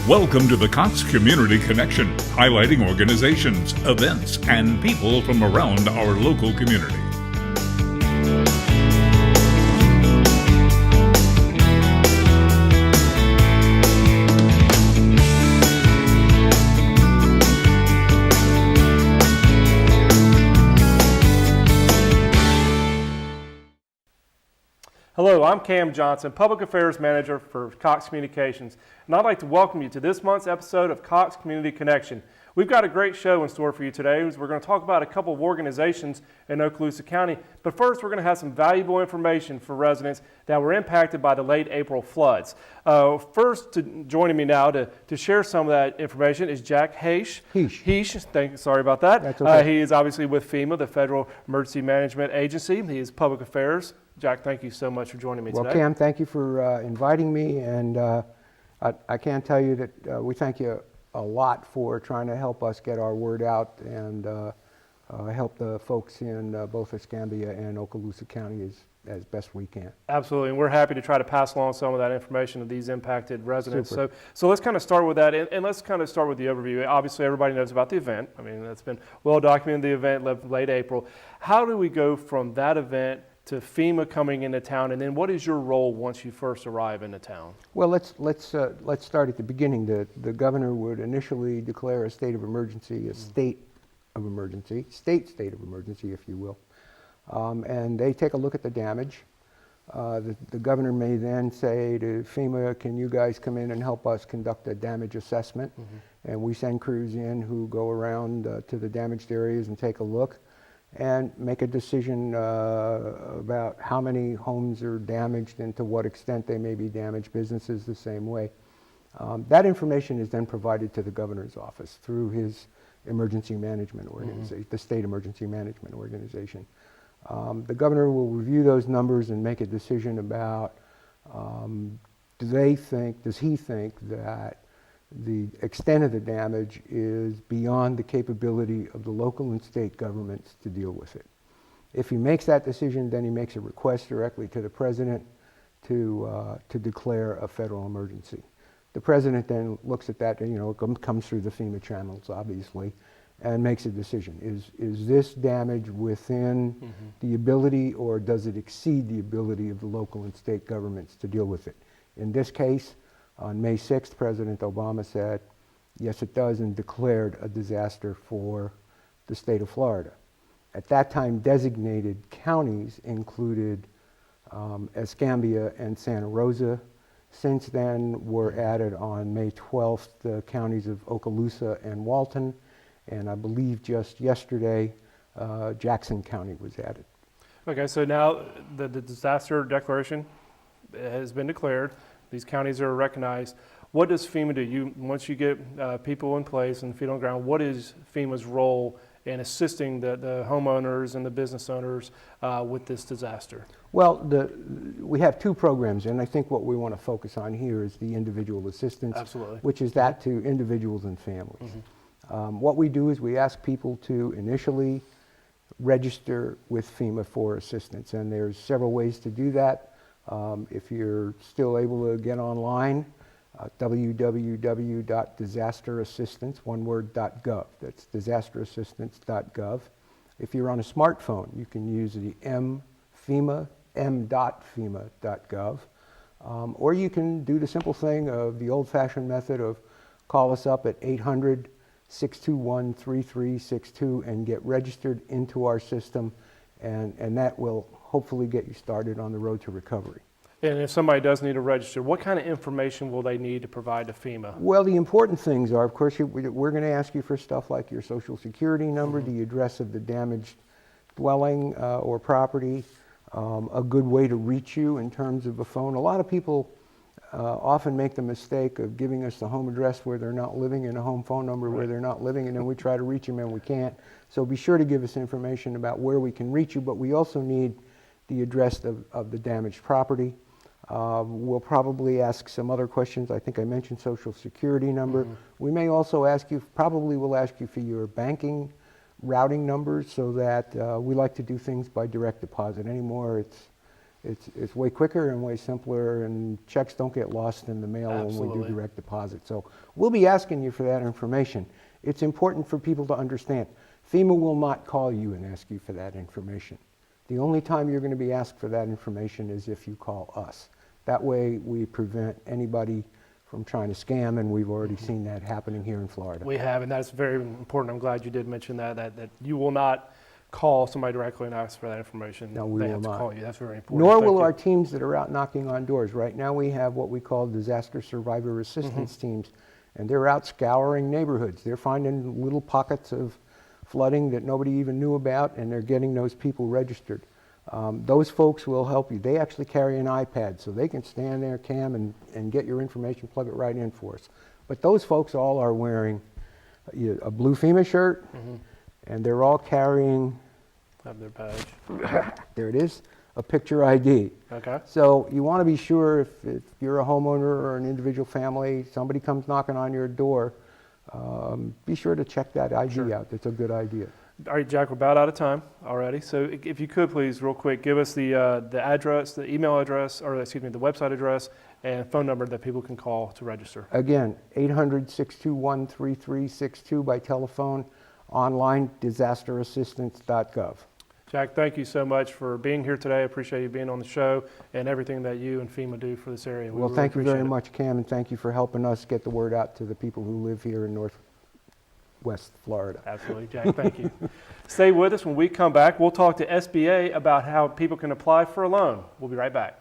Welcome to the Cox Community Connection, highlighting organizations, events, and people from around our local community. Hello, I'm Cam Johnson, Public Affairs Manager for Cox Communications, and I'd like to welcome you to this month's episode of Cox Community Connection. We've got a great show in store for you today. We're going to talk about a couple of organizations in Okaloosa County, but first we're going to have some valuable information for residents that were impacted by the late April floods. Joining me now to share some of that information is Jack Heesh. Sorry about that. That's okay. He is obviously with FEMA, the Federal Emergency Management Agency. He is Public Affairs. Jack, thank you so much for joining me today. Well, Cam, thank you for inviting me, and I can tell you that we thank you a lot for trying to help us get our word out and help the folks in both Escambia and Okaloosa County as best we can. Absolutely, and we're happy to try to pass along some of that information to these impacted residents. So let's kind of start with that, and let's kind of start with the overview. Obviously, everybody knows about the event. I mean, that's been well documented, the event late April. How do we go from that event to FEMA coming into town, and then what is your role once you first arrive into town? Well, let's start at the beginning. The governor would initially declare a state of emergency, state of emergency, if you will, and they take a look at the damage. The governor may then say to FEMA, can you guys come in and help us conduct a damage assessment? And we send crews in who go around to the damaged areas and take a look and make a decision about how many homes are damaged and to what extent they may be damaged, businesses the same way. That information is then provided to the governor's office through his emergency management organization, the state emergency management organization. The governor will review those numbers and make a decision about does he think that the extent of the damage is beyond the capability of the local and state governments to deal with it. If he makes that decision, then he makes a request directly to the president to declare a federal emergency. The president then looks at that, and it comes through the FEMA channels, obviously, and makes a decision. Is this damage within the ability, or does it exceed the ability of the local and state governments to deal with it? In this case, on May 6th, President Obama said, yes, it does, and declared a disaster for the state of Florida. At that time, designated counties included Escambia and Santa Rosa. Since then, were added on May 12th the counties of Okaloosa and Walton, and I believe just yesterday, Jackson County was added. Okay, so now the disaster declaration has been declared. These counties are recognized. What does FEMA do? Once you get people in place and feet on the ground, what is FEMA's role in assisting the homeowners and the business owners with this disaster? Well, we have two programs, and I think what we want to focus on here is the individual assistance, Absolutely. which is that to individuals and families. What we do is we ask people to initially register with FEMA for assistance, and there's several ways to do that. If you're still able to get online, www.disasterassistance.gov. That's disasterassistance.gov. If you're on a smartphone, you can use the m.fema.gov. Or you can do the simple thing of the old-fashioned method of call us up at 800-621-3362 and get registered into our system, and that will hopefully get you started on the road to recovery. And if somebody does need to register, what kind of information will they need to provide to FEMA? Well, the important things are, of course, we're going to ask you for stuff like your social security number, the address of the damaged dwelling or property, a good way to reach you in terms of a phone. A lot of people often make the mistake of giving us the home address where they're not living and a home phone number where they're not living, and then we try to reach them and we can't. So be sure to give us information about where we can reach you, but we also need the address of the damaged property. We'll probably ask some other questions. I think I mentioned social security number. We may also ask you, we'll ask you for your banking routing numbers, so that we like to do things by direct deposit. Anymore, It's way quicker and way simpler, and checks don't get lost in the mail when we Absolutely. do direct deposit. So we'll be asking you for that information. It's important for people to understand. FEMA will not call you and ask you for that information. The only time you're going to be asked for that information is if you call us. That way we prevent anybody from trying to scam, and we've already seen that happening here in Florida. We have, and that's very important. I'm glad you did mention that you will not call somebody directly and ask for that information. No, we they will have to not. call you. That's very important. Nor Thank will you. our teams that are out knocking on doors. Right now we have what we call disaster survivor assistance teams, and they're out scouring neighborhoods. They're finding little pockets of flooding that nobody even knew about, and they're getting those people registered. Those folks will help you. They actually carry an iPad, so they can stand there, Cam, and get your information, plug it right in for us. But those folks all are wearing a blue FEMA shirt, and they're all carrying, Have their badge. there it is, a picture ID. Okay. So you want to be sure if you're a homeowner or an individual family, somebody comes knocking on your door, be sure to check that ID out. That's a good idea. All right, Jack, we're about out of time already. So if you could please, real quick, give us the address, the email address, or excuse me, the website address and phone number that people can call to register. Again, 800-621-3362 by telephone, online, disasterassistance.gov. Jack, thank you so much for being here today. I appreciate you being on the show and everything that you and FEMA do for this area. We Well, really thank you very appreciate it. much, Cam, and thank you for helping us get the word out to the people who live here in Northwest Florida. Absolutely, Jack. Thank you. Stay with us. When we come back, we'll talk to SBA about how people can apply for a loan. We'll be right back.